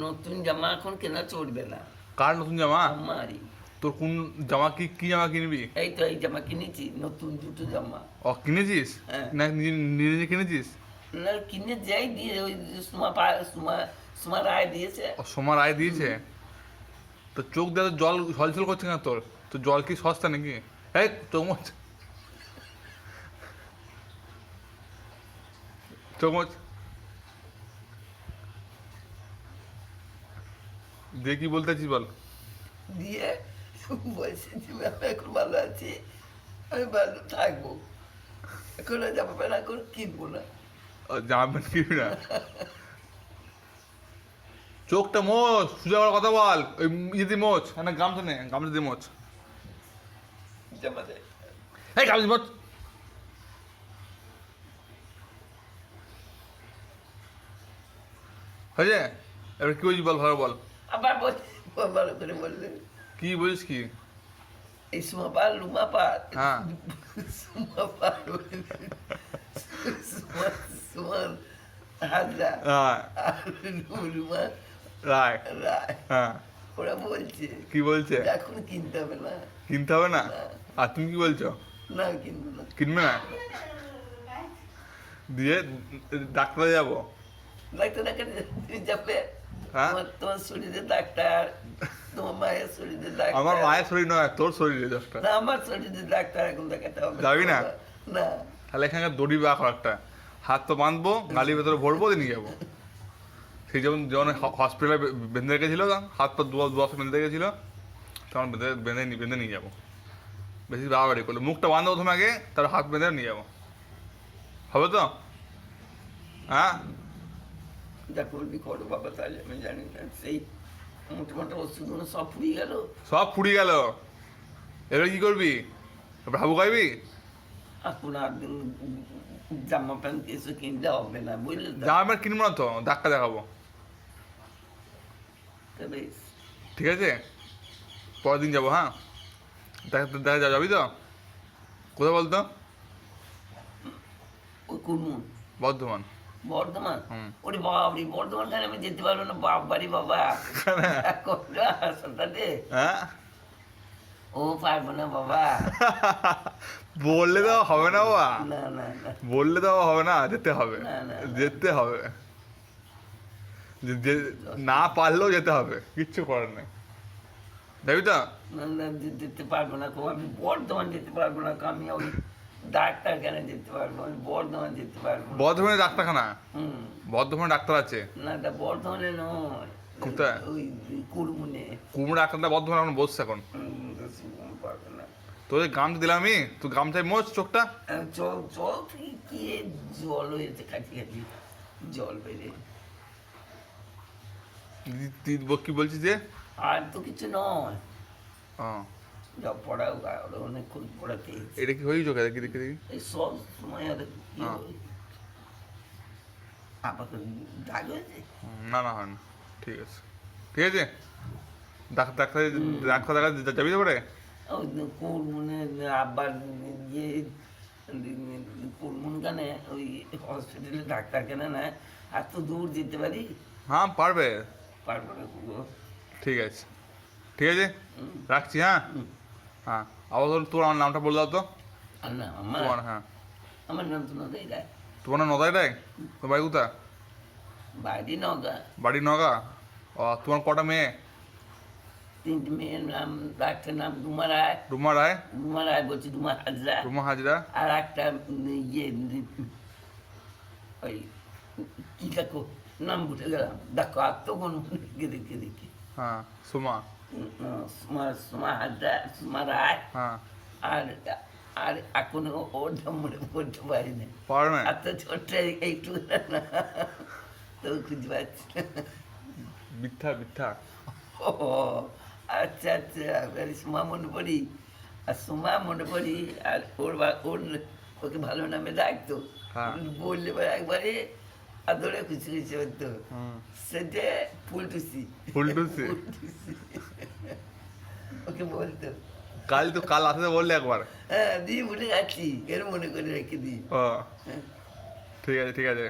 নতুন জামা এখন কেনা চলবে না। কার নতুন জামা? আমারই। তোর কোন জামা, কি জামা কিনবি? এই তো এই জামা কিনেছি, নতুন দুটো জামা। ও কিনেছিস? হ্যাঁ। না নিজে নিজে নিজে কিনেছিস? না কিনে যাই দিয়ে ওই সুমা রায় দিয়েছে। ও সোমা রায় দিয়েছে। তো চোখ দিয়ে তো জল ছলছল করছে না তোর? তো জল কি সস্তা নাকি? এই চোখ চোখ দিয়ে কি বলতে চাইছিস বল? দিয়ে বলছে যে ম্যাম এখন ভালো আছি, আমি ভালো থাকবো, এখন আর জামা প্যান্ট এখন কিনবো না। জামা প্যান্ট কিনবি না? চোখটা মোচ, সোজা করে কথা বল। ওই ইয়ে দিয়ে মোচ, না গামছা নে, গামছা দিয়ে মোচ। জামা দেয়। এই গামছা দিয়ে মোচ। হয়েছে? এবার কি বলছিস বল, ভালো বল। আবার বলছে, ভালো করে বললে কি বলিস কি? এই সুমাপাল লুমাপাল। হ্যাঁ। সুমাপাল সুমান হাজরা হ্যাঁ আর লুমা রায়। রায়। হ্যাঁ ওরা বলছে কি বলছে? যে এখন কিনতে হবে না। কিনতে হবে না? আর তুমি কি বলছো? না কিনবো না। কিনবে না? দিয়ে ডাক্তারে যাবো। ডাক্তার তুমি যাবে, হ্যাঁ? তোমার শরীরে ডাক্তার, তোমার মায়ের শরীরে ডাক্তার। আমার মায়ের শরীর নয়, তোর শরীরে দশটা। না আমার শরীরে ডাক্তার এখন দেখাতে হবে। যাবি না? না। তাহলে এখানে দড়ি বা একটা হাত তো বাঁধবো, গালির ভেতরে ভরবো, দিয়ে নিয়ে যাবো। সেই যখন হসপিটালে বেঁধে রেখেছিল, হাত পা দুয়াশে বেঁধে রেখেছিল, তখন বেঁধে নিয়ে যাবো। বেশি বাড়াবাড়ি করলো, মুখটা বাঁধবো প্রথমে আগে, তারপর হাত বেঁধে নিয়ে যাবো। হবে তো? হ্যাঁ। যা করবি করো বাবা, তাহলে আমি জানি না। সেই মোটা মোটা ওষুধগুলো সব ফুরিয়ে গেল। সব ফুরিয়ে গেল। এবার কি করবি? এবার হাবু খাইবি? এখন আর জামা প্যান্ট কিছু কিনতে হবে না, বুঝলে তো? জামা প্যান্ট কিনবো না তো, ডাক্তার দেখাবো। তো বেশ। ঠিক আছে, পরের দিন যাবো। হ্যাঁ, দেখা যাবি তো? কোথায় বলতো? ওই কুরমুন বর্ধমান। বর্ধমান। হুম। ওরে বাবরি, বর্ধমান খানে আমি যেতে পারবো না, বাবারি বাবা। হাসপাতালে হ্যাঁ। ও পারবো না বাবা। বললে তো হবে না বাবা। না না না। বললে তো হবে না, যেতে হবে। না, না, না। যেতে হবে। না পারলেও যেতে হবে, কিচ্ছু করার নেই। যাবি তো? না না, যেতে পারবো না, আমি বর্ধমান যেতে পারবো না, আমি ওই ডাক্তার কেন যেতে পারবো, আমি বর্ধমান যেতে পারবো না। বর্ধমানে ডাক্তারখানা? হুম। বর্ধমানে ডাক্তার আছে? না এটা বর্ধমানে নয়, কোথায়? ওই কুরমুনে। কুমড়ো ডাক্তারটা বর্ধমানে এখন বসছে এখন। পারবো না। তোদের গামছা দিলাম আমি, তুই গামছায় মোচ চোখটা। জল জল থেকে কি জল হয়েছে, কাছি কাছি জল বেড়ে। তুই কি বলছিস যে? আর তো কিছু নয়, ও, যা পড়াও আরো অনেকক্ষণ পড়াতে। এটা কি হয়েছে চোখে? দেখি দেখি দেখি। এই সব সময় আর কি হ্যাঁ। হয়? আপাতত দাগ হয়েছে। না না হয় না, ঠিক আছে। ঠিক আছে, ডাক্তার ডাক্তার দেখা যাবি তো করে? ওই কুরমুনে আব্বার ইয়ে কুরমুন কানে ওই হসপিটালে ডাক্তার কেনে না, আর তো দূর যেতে পারি? হ্যাঁ পারবে। পারবো না গো। ঠিক আছে, ঠিক আছে, রাখছি। হ্যাঁ। হ্যাঁ, আবার তোর আমার নামটা বলে দাও তো। আর না তোমার? হ্যাঁ, আমার নাম তো নদাই রায়। তোমার নাম নদাই রায়? তোর বাড়ি কোথা? বাড়ি নগা। বাড়ি নগা। ও, তোমার কটা মেয়ে? তিনটে মেয়ের নাম, একটা নাম রুমা রায়। রুমা রায়? রুমা রায় বলছি, রুমা হাজরা। রুমা হাজরা। আর একটা ইয়ে ওই কি কাকু নাম ভুলে গেলাম, দেখো আর তো কোন দেখে দেখে দেখি। হ্যাঁ, সুমা। সুমা সুমা হাজরা, সুমা রায়। হ্যাঁ। আর আর এখন ওর নাম মনে করতে পারি না। পারবে না? আর তো ছোট্ট একটু না, তো খুঁজে পাচ্ছি না। মিথ্যা মিথ্যা। ও আচ্ছা আচ্ছা, সুমা মনে পড়ি, আর সুমা মনে পড়ি, আর ওর ওকে ভালো নামে ডাকতো। হ্যাঁ। বললে একবারে আদরে খুশি খুশি হতো। হুম। সেটা ফুলটুসি। ফুলটুসি। ওকে বলতো। কাল আসতে বললে একবার। হ্যাঁ দিয়ে ভুলে যাচ্ছি, এর মনে করে রেখে দিই। ও, ঠিক আছে ঠিক আছে।